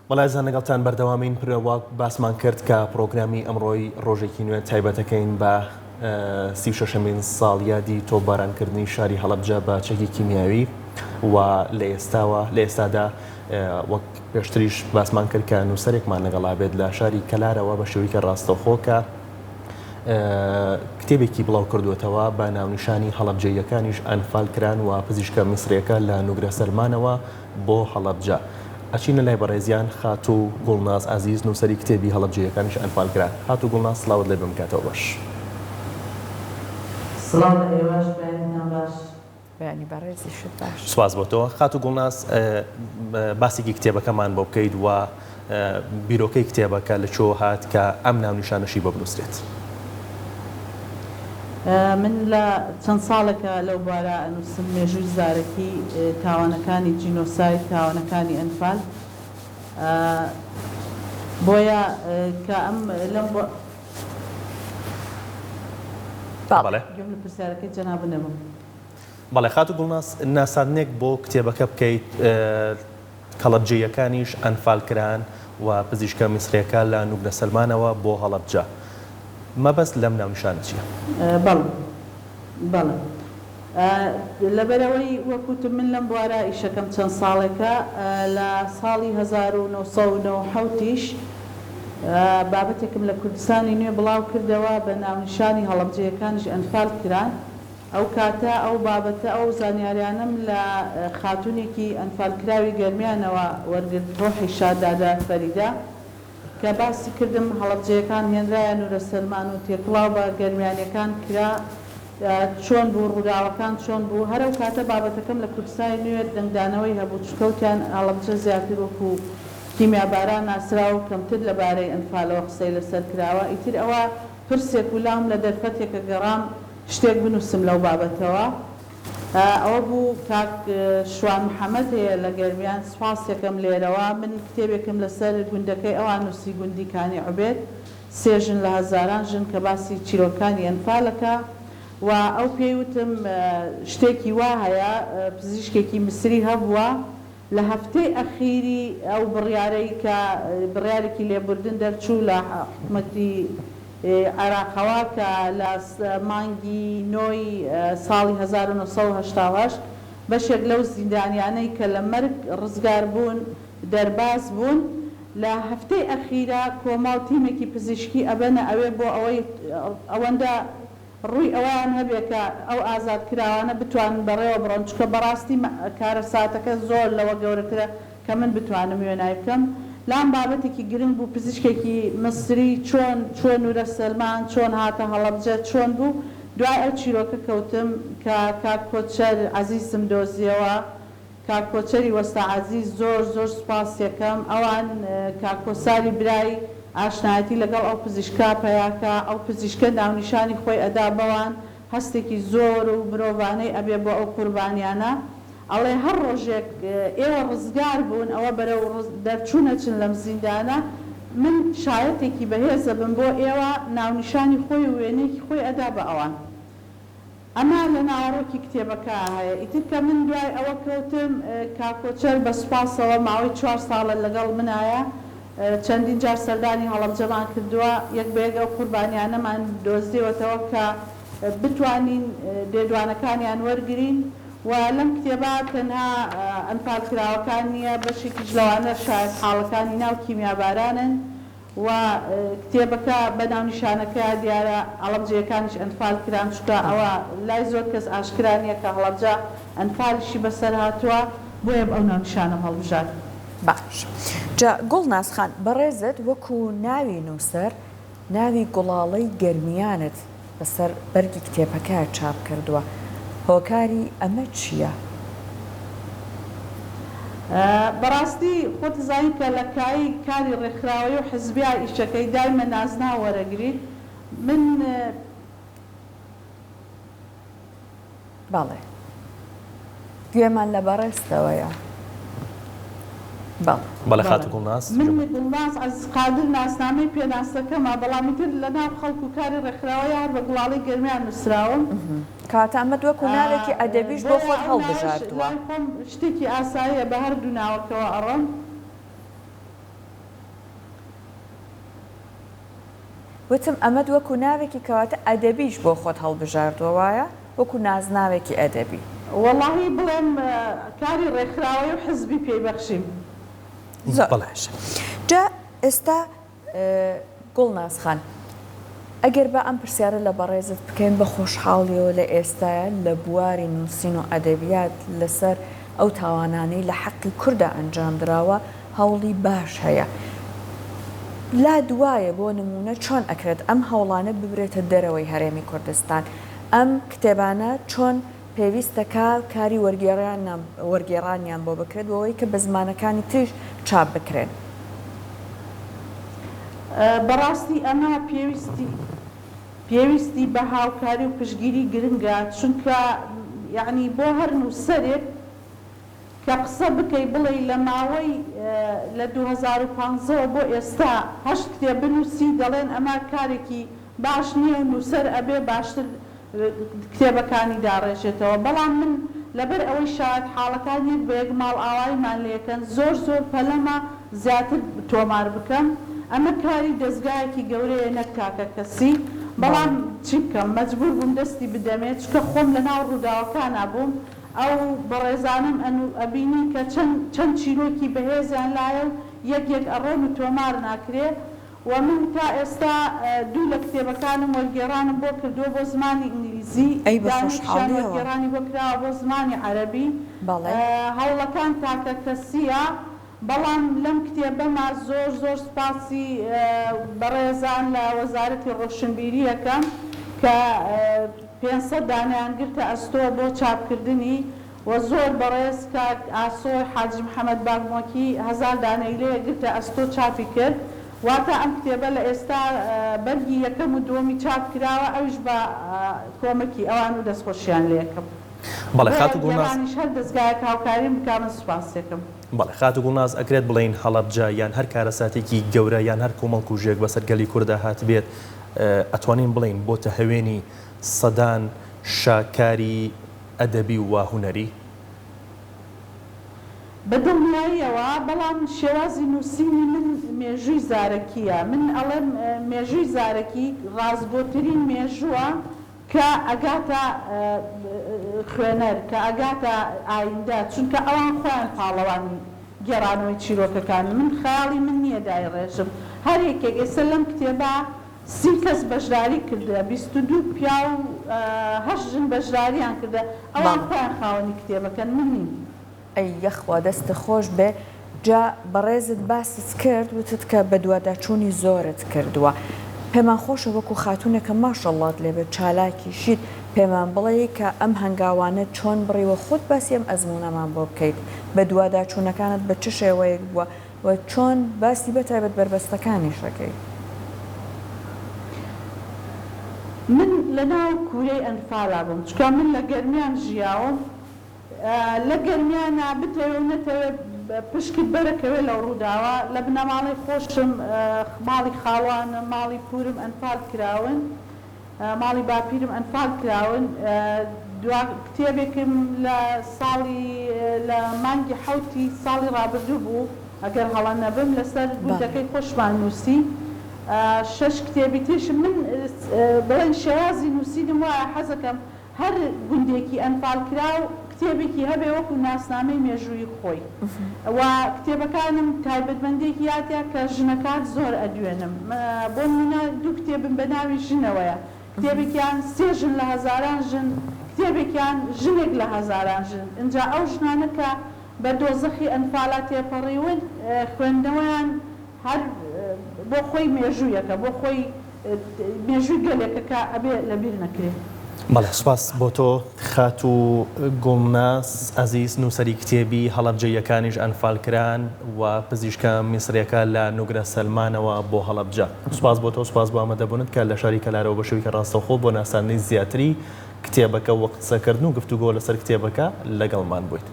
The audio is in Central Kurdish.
بەڵێزان لەگەڵتان بەردەوامین پرەوە باسمان کرد کە پرۆگرامی ئەمڕۆی ڕۆژێکی نوێ تایبەتەکەین بە 36مین ساڵیادی تۆپبارانکردنی شاری هەڵەبجە بە چەکی کیمیاوی و لە ئێستادا وەک پێشتریش باسمان کرد کە نووسەرێکمان لەگەڵا بێت لە شاری کەلارەوە بە شێوەیەکی ڕاستەوخۆ کتێبێکی بڵاو کردوێتەوە بە ناونیشانی هەڵەبجەیەکانیش ئەنفال کران و پزیشکە میسرێکە لە نوگرە سەلمانەوە بۆ هەڵەبجە. ئەچینە لای بەڕێزیان خاتوو گوڵناز عەزیز نووسەری کتێبی هەڵەبجەیەکانیش ئەنفال کرا. خاتوو گوڵناز سڵاوت لێ بمکاتەوە باش. سڵاو لە ئێوەش بەیانتان باش. بەیانی بەڕێزیشت باش. سواز بۆ تۆ. خاتوو گوڵناز باسێکی کتێبەکەمان بۆ بکەیت و بیرۆکەی کتێبەکە لە چۆ هات کە ئەم ناونیشانەشی بۆ بنووسرێت. من لە چەند ساڵێکە لەو بارە ئەنووسم مێژووی زارەکی تاوانەکانی جینۆساید تاوانەکانی ئەنفال بۆیە کە ئەم لەم گوێم لە پرسیارەکەی جەناب نەبووم. بەڵێ خاتوو گوڵناز ناسادنێک بۆ کتێبەکە بکەیت هەڵەبجەیەکانیش ئەنفال کران و پزیشکە میسرێکە لە نوگرە سەلمانەوە بۆ هەڵەبجە. مەبەست لەم ناونیشانە چییە؟ بەڵێ لەبەرەوەی وەکوتم من لەم بوارە ئیشەکەم چەند ساڵێکە لە ساڵی 1990 بابەتێکم لە کوردستانی نوێ بڵاو کردەوە بە ناونیشانی هەڵەبجەیەکانیش ئەنفال کران. ئەو کاتە ئەو بابەتە ئەو زانیاریانم لە خاتونێکی ئەنفالکراوی گەرمیانەوە وەرگرت ڕۆحی شادادا فەریدا کە باسی کردم هەڵەبجەیەکان هێنرایە نورە سەلمان و تێکڵاو بە گەرمیانیەکان کرا چۆن بوو ڕووداوەکان چۆن بوو. هەرەو کاتە بابەتەکەم لە کوردستانی نوێ دەنگدانەوەی هەبوو چکەوتیان هەڵەبجە زیاتر وەکو کیمیاباران ناسرا و کەمتر لەبارەی ئەنفالەوە قسەی لەسەر کراوە. ئیتر ئەوە پرسێک و لام لە دەرفەتێکە گەڕام شتێک بنووسم لەو بابەتەوە. ئەوە بوو کاک شوان محەممەد هەیە لە گەرمیان سوپاسێکم لێرەوە من کتێبێکم لەسەر گوندەکەی ئەوان نووسی گوندیکانی عوبێد سێژن لە هەزاران ژن کە باسی چیرۆکانی ئەنفالەکە و ئەو پێیوتم شتێکی وا هەیە پزیشکێکی میسری هەبووە لە هەفتەی ئەخیری ئەو بڕیارەی کە بڕیارێکی لێبوردن دەرچوو لە حکومەتی عێراقەوە کە لە مانگی نۆی ساڵی 1970 بەشێک لەو زیندانیانەی کە لە مەرگ ڕزگار بوون دەرباز بوون لە هەفتەی ئەخیرا کۆمەڵ تیمێکی پزیشکی ئەبەنە ئەوێ بۆ ئەوەندە ڕووی ئەوان هەبێت کە ئەو ئازادکراوانە بتوانن بەڕێوە بڕۆن چکە بەڕاستی کارە ساتەکە زۆر لەوە گەورەترە کە من بتوانم وێنای بکەم. لام بابەتێکی گرنگ بوو پزیشکێکی مەسری چۆن نورە سەلمان چۆن هاتە هەڵەبجە چۆن بوو. دوای ئەو چیرۆکە کەوتم کە کاک کۆچەر عەزیزم دۆزیەوە کاک کۆچەری وەستا عەزیز زۆر سوپاس یەکەم ئەوان کاک کۆساری برای ئاشنایەتی لەگەڵ ئەو پزیشکا پەیاکە ئەو پزیشکە ناونیشانی خۆی ئەدا بەوان هەستێکی زۆر و مرۆڤانەی ئەبێ بۆ ئەو قوربانیانە. ئەڵێ هەر ڕۆژێک ئێوە ڕزگار بوون ئەوە بەرەو دەرچوونەچن لەم زیندانە من شایەتێکی بەهێزە بم بۆ ئێوە ناونیشانی خۆی و وێنەیەکی خۆی ئەدا بە ئەوان. ئەمە لە ناوەڕۆکی کتێبەکە هەیە. ئیتر کە من دوای ئەوە کەوتم کاکۆچەر بە سوپاسەوە ماوەی 4 ساڵە لەگەڵ منایە چەندین جار سەردانی هەڵەبجەمان کردووە یەک بە یەک ئەو قوربانیانەمان دۆزیەوەتەوە کە بتوانین دێدوانەکانیان وەرگرین و لەم کتێبە تەنها ئەنفالکراوەکان نییە بەشێکیش لەوانە شاید حاڵەکانی ناو کیمیابارانن و کتێبەکە بە ناونیشانەکە دیارە هەڵەبجەیەکانیش ئەنفال کران چکە ئەوە لای زۆر کەس ئاشکرا نییە کە هەڵەبجە ئەنفالیشی بەسەر هاتووە بۆیە ئەو ناونیشانەم هەڵبژات. باش جا گوڵناز خان بەڕێزت وەکو ناوی نووسەر ناوی گوڵاڵەی گەرمیانت بەسەر بەرگی کتێبەکە چاپ کردووە هۆکاری ئەمە چییە؟ بەڕاستی خۆت زانین کە لە کاری ڕێکخراوەی و حزبیا ئیشەکەی دایمە نازنا وەرەگریت من باڵێ گوێمان لە بەڕێستەوەیە. بەڵێ خاتوو گوڵناز من گوڵناز عەزیز قادر ناسنامەی پێناسەکەمە بەڵامی تر لە ناو خەڵک و کاری ڕێکخراوەی هەر بە گوڵاڵی گەرمیان نووسراوم کاتە ئەمە وەکو ناوێکی ئەدەبیش بۆ خۆت هەڵبژاردووە. شتێکی ئاساییە بە هەردوو ناوەکەوە ئەڕۆم وتم ئەمەد وەکو ناوێکی کەواتە ئەدەبیش بۆ خۆت هەڵبژاردووە وایە وەکو نازناوێکی ئەدەبی. وەڵاهی بڵێم کاری ڕێکخراوەی و حزبی پێی بەخشیم. زۆر باش. جا ئێستا گوڵناز خان ئەگەر بە ئەم پرسیارە لە بەڕێزت بکەین بە خۆشحاڵیەوە لە ئێستاە لە بواری نووسین و ئەدەبیات لەسەر ئەو تاوانانەی لە حەقی کووردا ئەنجام درراوە هەوڵی باش هەیە. لا دوایە بۆ نمونە چۆن ئەکرێت ئەم هەوڵانە ببرێتە دەرەوەی هەرێمی کوردستان ئەم کتێبانە چۆن پێویستەکە کاری وەرگێڕانیان بۆ بکرێت بۆەوەی کە بە زمانەکانی تش چاپ بکرێن. بەڕاستی ئەمە پێویستی بە هاوکاری و پشگیری گرنگە چونکە یعنی بۆ هەر نووسەرێک کە قسە بکەی بڵێ لە ماوەی لە 2015 بۆ ئێستا 8 کتێب بنووسی دەڵێن ئەمە کارێکی باش نییە و نووسەر ئەبێ باشتر کتێبەکانی داڕێژێتەوە. بەڵام من لەبەر ئەوەی شاید حاڵەکانی بە یەک ماڵ ئاوایمان لێکەن زۆر پەلەمە زیاتر تۆمار بکەم. ئەمە کاری دەستگایەکی گەورەیە نەک کاکە کەسی بەڵام چی بکەم مەجبور بووم دەستی بدەمێت چکە خۆم لە ناو ڕووداوەکانە بووم ئەو بەڕێزانم ئەبینی کە چەند چیرۆکی بەهێزیان لایە و یەک ئەڕۆن و تۆمار ناکرێت و من تا ئێستا دوو لە کتێبەکانم وەرگێڕانم بۆ کردووە بۆ زمانی ئینگلیزی دانیشتیان وەرگێڕانی بۆ کراوە بۆ زمانی عەرەبی هەوڵەکان تاکە کەسیە. بەڵام لەم کتێبەما زۆر سپاسی بەڕێزان لە وەزارەتی ڕۆشنبیریەکەم کە 500 دانیان گرتە ئەستۆ بۆ چاپکردنی و زۆر بەڕێز کاک ئاسۆی حاجی محەممەد باغمۆکی 1000 دانەی لێ گرتە ئەستۆ چاپی کرد واتە ئەم کتێبە لە ئێستا بەرگی یەکەم و دووەمی چاپ کراوە ئەوش بە کۆمەکی ئەوان و دەستخۆشیان لێکم. بەڵێ خاتو گوڵناز هەر دەستگایەک هاوکاریم بکامە سوپاسێکم. بەڵێ خاتو گوڵناز ئەکرێت بڵین هەڵەبجە یان هەر کارەساتێکی گەورە یان هەر کۆمەڵک و ژێک بەسەر گەلی کووردا هات بێت ئەتوانین بڵین بۆتە هەوێنی سەدان شاکاری ئەدەبی و هونەری بەدڵنیاییەوە. بەڵام شێوازی نووسینی من مێژووی زارەکیە. من ئەڵێم مێژووی زارەکی ڕازگۆترین مێژووە کە ئەگاتە خوێنەر کە ئەگاتە ئایندە چونکە ئەوان خۆیان پاڵەوانی گێڕانەوەی چیرۆکەکان. من خەیاڵی من نییە دایڕێژم هەر یەکێک ئێستا لەم کتێبە 30 کەس بەشداری کردە 22 پیا و 8 ژن بەشداریان کردە ئەوان خۆیان خاوەنی کتێبەکەن من نیم. ئەی یەخوا دەستە خۆش بێ جا بەڕێزت باست کرد وتت کە بە دوواداچوونی زۆرت کردووە. پێمان خۆشە وەکو خاتونێکە ماشەڵڵات لێبێت چالاکیشیت پێمان بڵێ کە ئەم هەنگاوانە چۆن بڕیوە خۆت باسی ئەم ئەزمونەمان بۆ بکەیت بە دوواداچوونەکانت بە چ شێوەیەک بووە و چۆن باسی بەتایبەت بربەستەکانی شەکەی. من لە ناو کوورەی ئەنفاڵا بووم چکە من لە گەرمیان ژیاوم لە گەرمیانە بتەوێ و نەتەوێت پشکت بەرەکەوێت لەو ڕووداوە لە بنەماڵی خۆشم ماڵی خاڵوانم ماڵی پورم ئەنفال کراون ماڵی باپیرم ئەنفال کراون. کتێبێکم لە ساڵی لە مانگی حوتی ساڵی ڕابردوو بوو ئەگەر هەڵە نەبم لەسەر گوندەکەی خۆشمان نووسی 6 کتێبی تێشم من بڵێن شێوازی نووسیدم وایە حەزەکەم هەر گوندێکی ئەنفال کراو کتێبێکی هەبێ وەکو ناسنامەی مێژووی خۆی و کتێبەکانم تایبەتمەندێکی یاتیا کە ژنەکان زۆر ئەدوێنم. بۆ نمونە دوو کتێبم بە ناوی ژنەوەیە کتێبێکیان 3 ژن لە هەزاران ژن کتێبێکیان ژنێک لە هەزاران ژن. اینجا ئەو ژنانە کە بە دۆزەخی ئەنفاڵات تێپەڕیون خوێندنەوەیان هەر بۆ خۆی مێژوویەکە بۆ خۆی مێژووی گەلێکە کە ئەبێ لەبیر نەکرێت. بەڵێ سوپاس بۆ تۆ خاتو گوڵناز ئەزیز نووسەری کتێبی هەڵەبجەیەکانیش ئەنفالکران و پزیشکە میسرەکە لە نوگرە سەلمانەوە بۆ هەڵەبجە. سوپاس بۆ تۆ سوپاس بۆ ئامادەبوونت کە لە شاری کەلارەوە بە شێوەیەکی ڕاستەوخۆ بۆ ناساندنی زیاتری کتێبەکە و قسەکردن و گفتوگۆ لەسەر کتێبەکە لەگەڵمان بوویت.